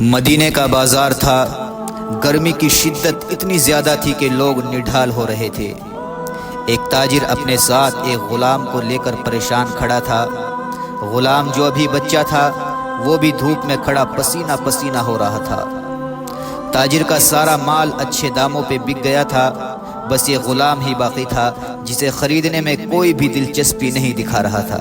مدینے کا بازار تھا۔ گرمی کی شدت اتنی زیادہ تھی کہ لوگ نڈھال ہو رہے تھے۔ ایک تاجر اپنے ساتھ ایک غلام کو لے کر پریشان کھڑا تھا۔ غلام جو ابھی بچہ تھا وہ بھی دھوپ میں کھڑا پسینہ پسینہ ہو رہا تھا۔ تاجر کا سارا مال اچھے داموں پہ بک گیا تھا، بس یہ غلام ہی باقی تھا جسے خریدنے میں کوئی بھی دلچسپی نہیں دکھا رہا تھا۔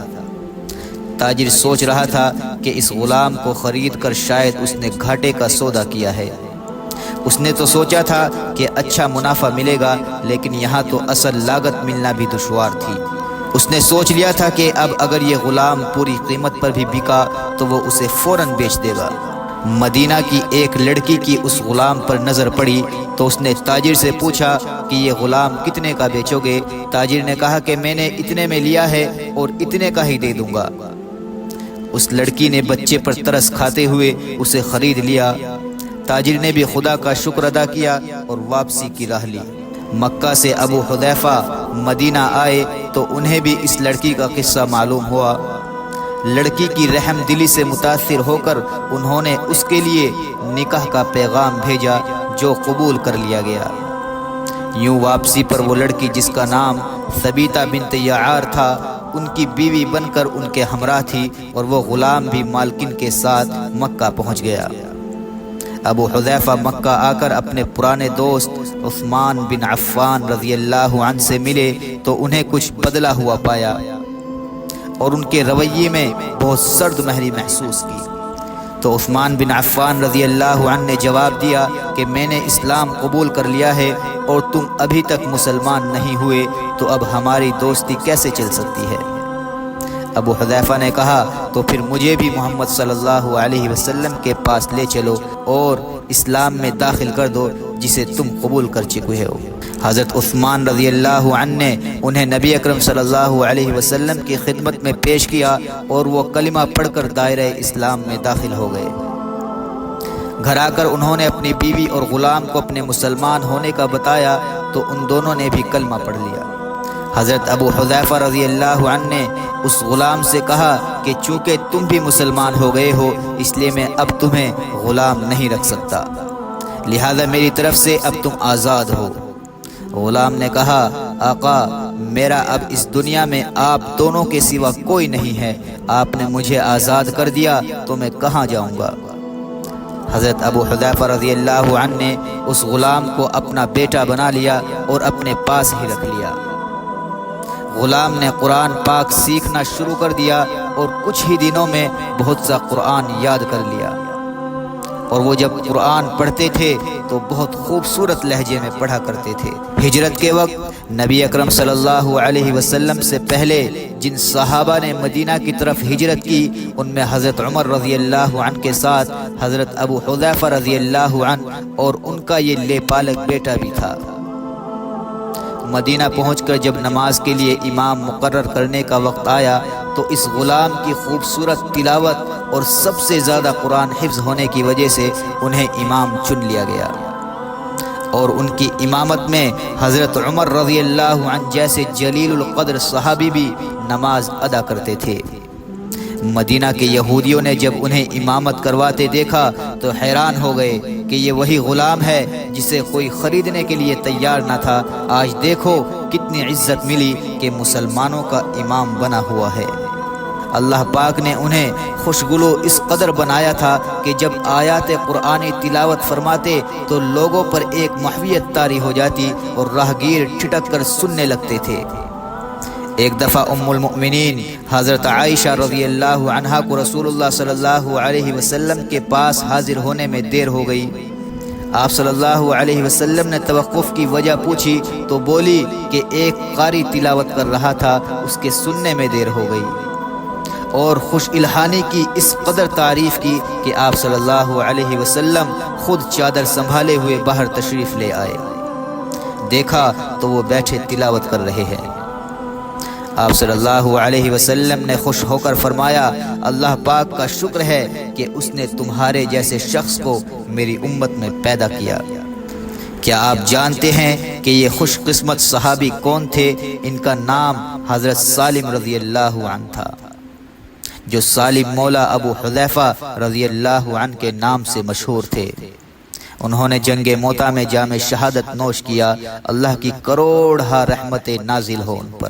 تاجر سوچ رہا تھا کہ اس غلام کو خرید کر شاید اس نے گھاٹے کا سودا کیا ہے۔ اس نے تو سوچا تھا کہ اچھا منافع ملے گا، لیکن یہاں تو اصل لاگت ملنا بھی دشوار تھی۔ اس نے سوچ لیا تھا کہ اب اگر یہ غلام پوری قیمت پر بھی بکا تو وہ اسے فوراً بیچ دے گا۔ مدینہ کی ایک لڑکی کی اس غلام پر نظر پڑی تو اس نے تاجر سے پوچھا کہ یہ غلام کتنے کا بیچو گے؟ تاجر نے کہا کہ میں نے اتنے میں لیا ہے اور اتنے کا ہی دے دوں گا۔ اس لڑکی نے بچے پر ترس کھاتے ہوئے اسے خرید لیا۔ تاجر نے بھی خدا کا شکر ادا کیا اور واپسی کی راہ لی۔ مکہ سے ابو حذیفہ مدینہ آئے تو انہیں بھی اس لڑکی کا قصہ معلوم ہوا۔ لڑکی کی رحم دلی سے متاثر ہو کر انہوں نے اس کے لیے نکاح کا پیغام بھیجا جو قبول کر لیا گیا۔ یوں واپسی پر وہ لڑکی جس کا نام ثبیتہ بنت یعار تھا ان کی بیوی بن کر ان کے ہمراہ تھی، اور وہ غلام بھی مالکن کے ساتھ مکہ پہنچ گیا۔ ابو حذیفہ مکہ آ کر اپنے پرانے دوست عثمان بن عفان رضی اللہ عنہ سے ملے تو انہیں کچھ بدلا ہوا پایا اور ان کے رویے میں بہت سرد مہری محسوس کی۔ تو عثمان بن عفان رضی اللہ عنہ نے جواب دیا کہ میں نے اسلام قبول کر لیا ہے اور تم ابھی تک مسلمان نہیں ہوئے، تو اب ہماری دوستی کیسے چل سکتی ہے؟ ابو حذیفہ نے کہا تو پھر مجھے بھی محمد صلی اللہ علیہ وسلم کے پاس لے چلو اور اسلام میں داخل کر دو جسے تم قبول کر چکے ہو۔ حضرت عثمان رضی اللہ عنہ نے انہیں نبی اکرم صلی اللہ علیہ وسلم کی خدمت میں پیش کیا اور وہ کلمہ پڑھ کر دائرہ اسلام میں داخل ہو گئے۔ گھر آ کر انہوں نے اپنی بیوی اور غلام کو اپنے مسلمان ہونے کا بتایا تو ان دونوں نے بھی کلمہ پڑھ لیا۔ حضرت ابو حذیفہ رضی اللہ عنہ نے اس غلام سے کہا کہ چونکہ تم بھی مسلمان ہو گئے ہو اس لیے میں اب تمہیں غلام نہیں رکھ سکتا، لہذا میری طرف سے اب تم آزاد ہو۔ غلام نے کہا آقا میرا اب اس دنیا میں آپ دونوں کے سوا کوئی نہیں ہے، آپ نے مجھے آزاد کر دیا تو میں کہاں جاؤں گا؟ حضرت ابو حذیفہ رضی اللہ عنہ نے اس غلام کو اپنا بیٹا بنا لیا اور اپنے پاس ہی رکھ لیا۔ غلام نے قرآن پاک سیکھنا شروع کر دیا اور کچھ ہی دنوں میں بہت سا قرآن یاد کر لیا، اور وہ جب قرآن پڑھتے تھے تو بہت خوبصورت لہجے میں پڑھا کرتے تھے۔ ہجرت کے وقت نبی اکرم صلی اللہ علیہ وسلم سے پہلے جن صحابہ نے مدینہ کی طرف ہجرت کی ان میں حضرت عمر رضی اللہ عنہ کے ساتھ حضرت ابو حذیفہ رضی اللہ عنہ اور ان کا یہ لے پالک بیٹا بھی تھا۔ مدینہ پہنچ کر جب نماز کے لیے امام مقرر کرنے کا وقت آیا تو اس غلام کی خوبصورت تلاوت اور سب سے زیادہ قرآن حفظ ہونے کی وجہ سے انہیں امام چن لیا گیا، اور ان کی امامت میں حضرت عمر رضی اللہ عنہ جیسے جلیل القدر صحابی بھی نماز ادا کرتے تھے۔ مدینہ کے یہودیوں نے جب انہیں امامت کرواتے دیکھا تو حیران ہو گئے کہ یہ وہی غلام ہے جسے کوئی خریدنے کے لیے تیار نہ تھا، آج دیکھو کتنی عزت ملی کہ مسلمانوں کا امام بنا ہوا ہے۔ اللہ پاک نے انہیں خوشگلو اس قدر بنایا تھا کہ جب آیات قرآنی تلاوت فرماتے تو لوگوں پر ایک محویت طاری ہو جاتی اور راہگیر ٹھٹک کر سننے لگتے تھے۔ ایک دفعہ ام المؤمنین حضرت عائشہ رضی اللہ عنہا کو رسول اللہ صلی اللہ علیہ وسلم کے پاس حاضر ہونے میں دیر ہو گئی۔ آپ صلی اللہ علیہ وسلم نے توقف کی وجہ پوچھی تو بولی کہ ایک قاری تلاوت کر رہا تھا، اس کے سننے میں دیر ہو گئی، اور خوش الہانی کی اس قدر تعریف کی کہ آپ صلی اللہ علیہ وسلم خود چادر سنبھالے ہوئے باہر تشریف لے آئے۔ دیکھا تو وہ بیٹھے تلاوت کر رہے ہیں۔ آپ صلی اللہ علیہ وسلم نے خوش ہو کر فرمایا اللہ پاک کا شکر ہے کہ اس نے تمہارے جیسے شخص کو میری امت میں پیدا کیا۔ کیا آپ جانتے ہیں کہ یہ خوش قسمت صحابی کون تھے؟ ان کا نام حضرت سالم رضی اللہ عنہ تھا۔ جو سالم مولا ابو حذیفہ رضی اللہ عنہ کے نام سے مشہور تھے۔ انہوں نے جنگ موتا میں جام شہادت نوش کیا، اللہ کی کروڑ رحمتیں نازل ہو ان پر۔